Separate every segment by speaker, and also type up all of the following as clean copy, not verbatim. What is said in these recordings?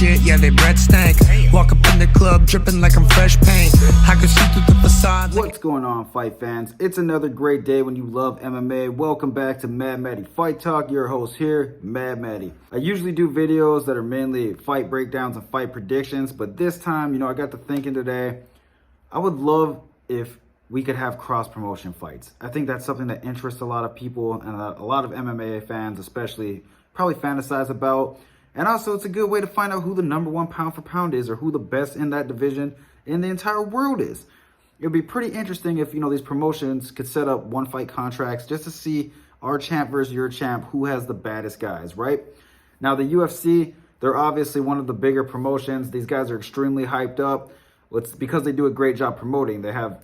Speaker 1: shit, yeah, they breath stank. Walk up in the club, dripping like I'm fresh paint. I can see through the facade.
Speaker 2: What's going on, fight fans? It's another great day when you love MMA. Welcome back to Mad Matty Fight Talk. Your host here, Mad Matty. I usually do videos that are mainly fight breakdowns and fight predictions, but this time, I got to thinking today, I would love if we could have cross-promotion fights. I think that's something that interests a lot of people, and a lot of MMA fans especially probably fantasize about. And also, it's a good way to find out who the number one pound for pound is, or who the best in that division in the entire world is. It would be pretty interesting if, these promotions could set up one fight contracts just to see our champ versus your champ, who has the baddest guys, right? Now, the UFC, they're obviously one of the bigger promotions. These guys are extremely hyped up. It's because they do a great job promoting. They have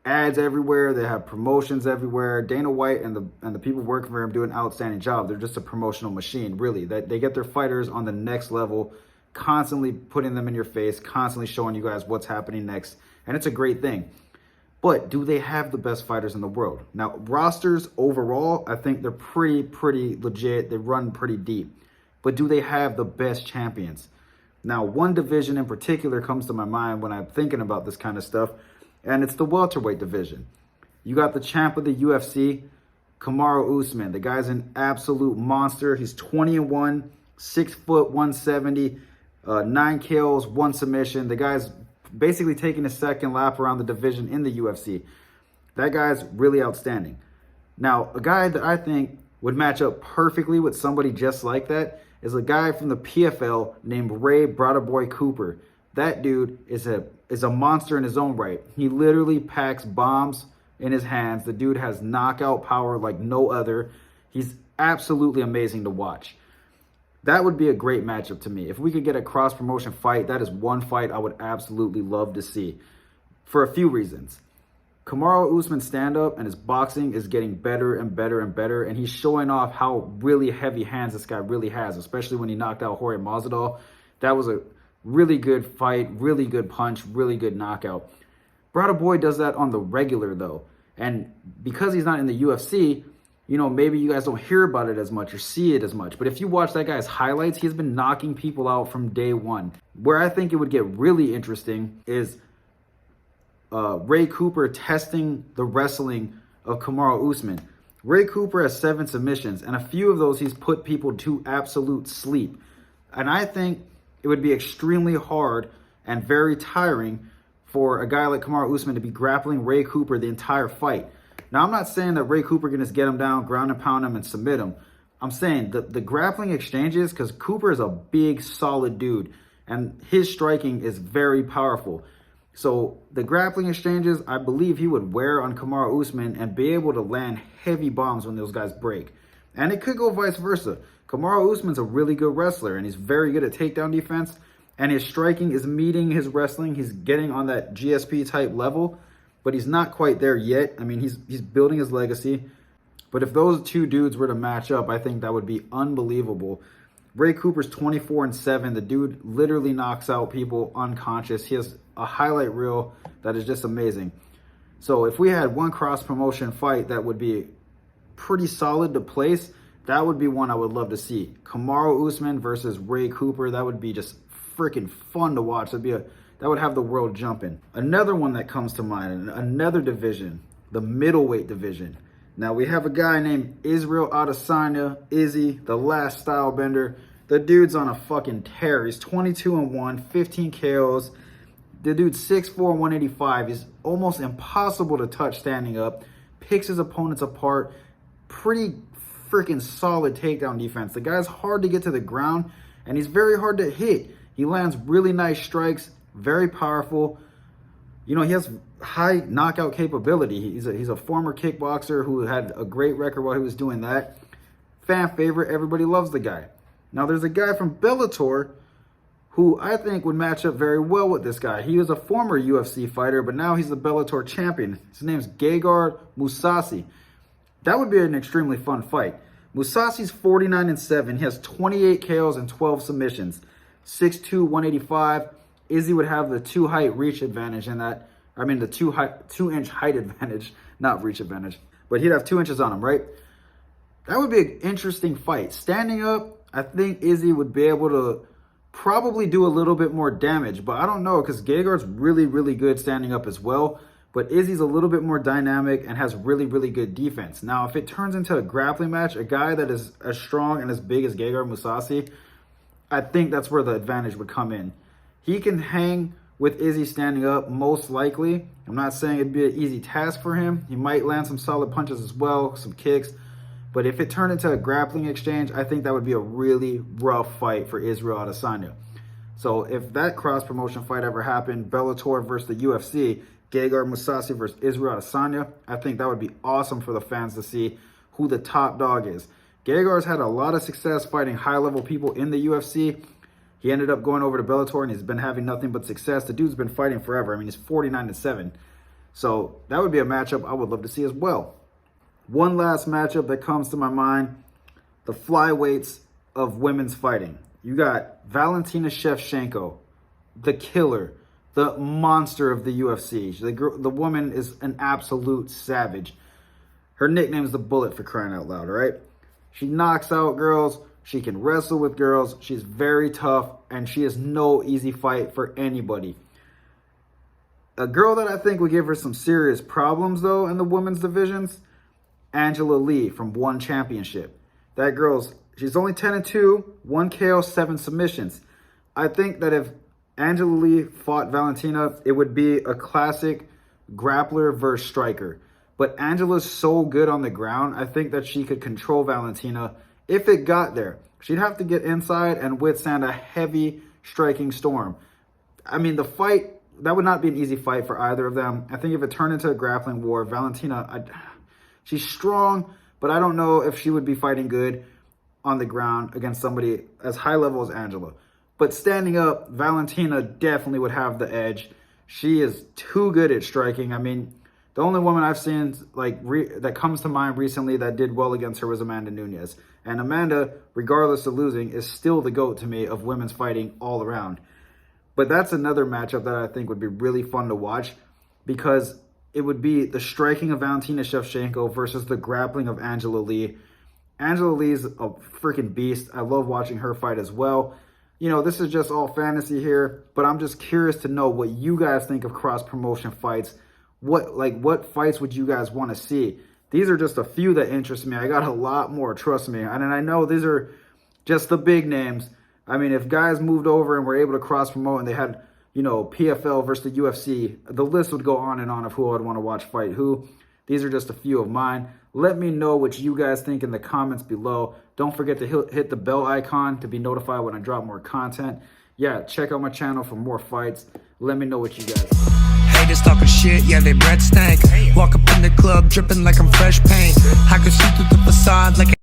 Speaker 2: ads everywhere. They have promotions everywhere. Dana White and the people working for him do an outstanding job. They're just a promotional machine, really. They get their fighters on the next level, constantly putting them in your face, constantly showing you guys what's happening next. And it's a great thing. But do they have the best fighters in the world? Now, rosters overall, I think they're pretty legit. They run pretty deep. But do they have the best champions? Now, one division in particular comes to my mind when I'm thinking about this kind of stuff, and it's the welterweight division. You got the champ of the UFC, Kamaru Usman. The guy's an absolute monster. He's 20-1, 6 foot, 170, 9 KOs, 1 submission. The guy's basically taking a second lap around the division in the UFC. That guy's really outstanding. Now, a guy that I think would match up perfectly with somebody just like that is a guy from the PFL named Ray Brotherboy Cooper. That dude is a monster in his own right. He literally packs bombs in his hands. The dude has knockout power like no other. He's absolutely amazing to watch. That would be a great matchup to me. If we could get a cross-promotion fight, that is one fight I would absolutely love to see for a few reasons. Kamaru Usman's stand-up and his boxing is getting better and better and better, and he's showing off how really heavy hands this guy really has, especially when he knocked out Jorge Masvidal. That was a really good fight, really good punch, really good knockout. Brother Boy does that on the regular, though. And because he's not in the UFC, maybe you guys don't hear about it as much or see it as much. But if you watch that guy's highlights, he's been knocking people out from day one. Where I think it would get really interesting is Ray Cooper testing the wrestling of Kamaru Usman. Ray Cooper has 7 submissions, and a few of those he's put people to absolute sleep. And I think it would be extremely hard and very tiring for a guy like Kamaru Usman to be grappling Ray Cooper the entire fight. Now, I'm not saying that Ray Cooper can just get him down, ground and pound him, and submit him. I'm saying the grappling exchanges, because Cooper is a big, solid dude, and his striking is very powerful. So the grappling exchanges, I believe he would wear on Kamaru Usman and be able to land heavy bombs when those guys break. And it could go vice versa. Kamaru Usman's a really good wrestler, and he's very good at takedown defense, and his striking is meeting his wrestling. He's getting on that GSP type level, but he's not quite there yet. I mean, he's building his legacy. But if those two dudes were to match up, I think that would be unbelievable. Ray Cooper's 24-7. The dude literally knocks out people unconscious. He has a highlight reel that is just amazing. So if we had one cross-promotion fight that would be pretty solid to place, that would be one I would love to see. Kamaru Usman versus Ray Cooper. That would be just freaking fun to watch. That would have the world jumping. Another one that comes to mind, another division, the middleweight division. Now, we have a guy named Israel Adesanya, Izzy, the last style bender. The dude's on a fucking tear. He's 22-1, 15 KOs. The dude's 6'4", 185. He's almost impossible to touch standing up. Picks his opponents apart. Pretty freaking solid takedown defense. The guy's hard to get to the ground, and he's very hard to hit. He lands really nice strikes, very powerful. He has high knockout capability. He's a former kickboxer who had a great record while he was doing that. Fan favorite, everybody loves the guy. Now, there's a guy from Bellator who I think would match up very well with this guy. He was a former UFC fighter, but now he's the Bellator champion. His name's Gagard Mussassi. That would be an extremely fun fight. Mussassi's 49-7. He has 28 KOs and 12 submissions. 6'2", 185. Izzy would have the 2 height reach advantage in that. I mean, the 2-inch height advantage, not reach advantage. But he'd have 2 inches on him, right? That would be an interesting fight. Standing up, I think Izzy would be able to probably do a little bit more damage, but I don't know, because Gagard's really good standing up as well, but Izzy's a little bit more dynamic and has really good defense. Now, if it turns into a grappling match, a guy that is as strong and as big as Gagard Mussassi, I think that's where the advantage would come in. He can hang with Izzy standing up, most likely. I'm not saying it'd be an easy task for him. He might land some solid punches as well, some kicks. But if it turned into a grappling exchange, I think that would be a really rough fight for Israel Adesanya. So if that cross-promotion fight ever happened, Bellator versus the UFC, Gagard Mussassi versus Israel Adesanya, I think that would be awesome for the fans to see who the top dog is. Gagard's had a lot of success fighting high-level people in the UFC. He ended up going over to Bellator, and he's been having nothing but success. The dude's been fighting forever. I mean, he's 49-7. So that would be a matchup I would love to see as well. One last matchup that comes to my mind, the flyweights of women's fighting. You got Valentina Shevchenko, the killer, the monster of the UFC. The woman is an absolute savage. Her nickname is the Bullet, for crying out loud, all right? She knocks out girls. She can wrestle with girls. She's very tough, and she is no easy fight for anybody. A girl that I think would give her some serious problems, though, in the women's divisions, Angela Lee from One Championship. That she's only 10-2, 1 KO, 7 submissions. I think that if Angela Lee fought Valentina, it would be a classic grappler versus striker. But Angela's so good on the ground, I think that she could control Valentina. If it got there, she'd have to get inside and withstand a heavy striking storm. I mean, the fight, that would not be an easy fight for either of them. I think if it turned into a grappling war, Valentina, she's strong, but I don't know if she would be fighting good on the ground against somebody as high level as Angela. But standing up, Valentina definitely would have the edge. She is too good at striking. I mean, the only woman I've seen that comes to mind recently that did well against her was Amanda Nunes. And Amanda, regardless of losing, is still the GOAT to me of women's fighting all around. But that's another matchup that I think would be really fun to watch, because it would be the striking of Valentina Shevchenko versus the grappling of Angela Lee. Angela Lee's a freaking beast. I love watching her fight as well. You know, this is just all fantasy here, but I'm just curious to know what you guys think of cross-promotion fights. What fights would you guys want to see? These are just a few that interest me. I got a lot more, trust me. And I know these are just the big names. I mean, if guys moved over and were able to cross-promote and they had, you know, PFL versus the UFC, the list would go on and on of who I'd want to watch fight who. These are just a few of mine. Let me know what you guys think in the comments below. Don't forget to hit the bell icon to be notified when I drop more content. Yeah, check out my channel for more fights. Let me know what you guys think.
Speaker 1: Haters talking shit, yeah, they breath stank. Walk up in the club dripping like I'm fresh paint. I can see through the facade like